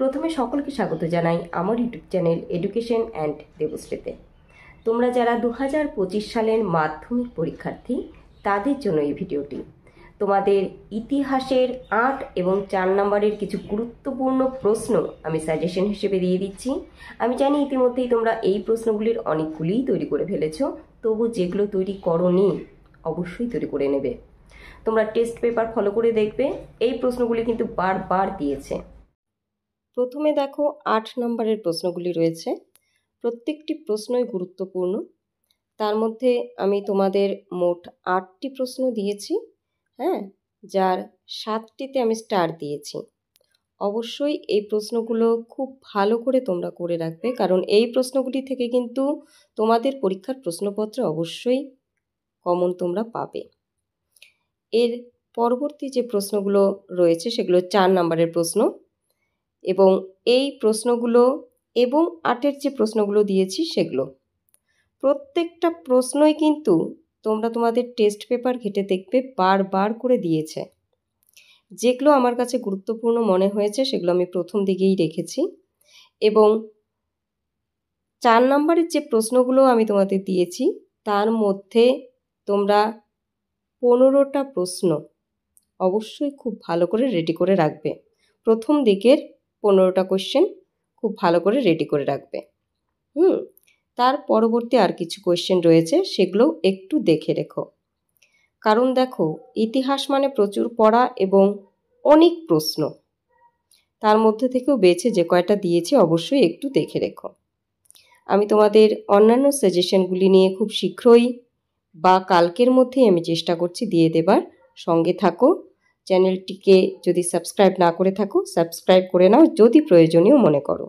প্রথমে সকলকে স্বাগত জানাই আমার ইউটিউব চ্যানেল এডুকেশন অ্যান্ড দেবশ্রীতে। তোমরা যারা 2025 সালের মাধ্যমিক পরীক্ষার্থী তাদের জন্য এই ভিডিওটি। তোমাদের ইতিহাসের 8 এবং 4 নম্বরের কিছু গুরুত্বপূর্ণ প্রশ্ন আমি সাজেশন হিসেবে দিয়ে দিচ্ছি। আমি জানি ইতিমধ্যেই তোমরা এই প্রশ্নগুলির অনেকগুলিই তৈরি করে ফেলেছ, তবু যেগুলো তৈরি করোনি অবশ্যই তৈরি করে নেবে। তোমরা টেস্ট পেপার ফলো করে দেখবে, এই প্রশ্নগুলি কিন্তু বারবার দিয়েছে। প্রথমে দেখো 8 নম্বরের প্রশ্নগুলি রয়েছে। প্রত্যেকটি প্রশ্নই গুরুত্বপূর্ণ। তার মধ্যে আমি তোমাদের মোট 8টি প্রশ্ন দিয়েছি, যার 7টিতে আমি স্টার দিয়েছি। অবশ্যই এই প্রশ্নগুলো খুব ভালো করে তোমরা করে রাখবে, কারণ এই প্রশ্নগুলি থেকে কিন্তু তোমাদের পরীক্ষার প্রশ্নপত্রে অবশ্যই কমন তোমরা পাবে। এর পরবর্তী যে প্রশ্নগুলো রয়েছে সেগুলো 4 নম্বরের প্রশ্ন, এবং এই প্রশ্নগুলো এবং 8-এর যে প্রশ্নগুলো দিয়েছি সেগুলো প্রত্যেকটা প্রশ্নই কিন্তু তোমরা তোমাদের টেস্ট পেপার ঘেটে দেখবে বারবার করে দিয়েছে। যেগুলো আমার কাছে গুরুত্বপূর্ণ মনে হয়েছে সেগুলো আমি প্রথম দিকেই রেখেছি, এবং 4 নম্বরের যে প্রশ্নগুলো আমি তোমাদের দিয়েছি তার মধ্যে তোমরা 15টা প্রশ্ন অবশ্যই খুব ভালো করে রেডি করে রাখবে। প্রথম দিকের 15টা কোয়েশ্চেন খুব ভালো করে রেডি করে রাখবে। তার পরবর্তী আর কিছু কোয়েশ্চেন রয়েছে, সেগুলো একটু দেখে রেখো। কারণ দেখো, ইতিহাস মানে প্রচুর পড়া এবং অনেক প্রশ্ন, তার মধ্যে থেকেও বেছে যে কয়টা দিয়েছি অবশ্যই একটু দেখে রেখো। আমি তোমাদের অন্যান্য সাজেশনগুলি নিয়ে খুব শীঘ্রই বা কালকের মধ্যেই আমি চেষ্টা করছি দিয়ে দেবার। সঙ্গে থাকো। চ্যানেলটিকে যদি সাবস্ক্রাইব না করে থাকো সাবস্ক্রাইব করে নাও যদি প্রয়োজনীয় মনে করো।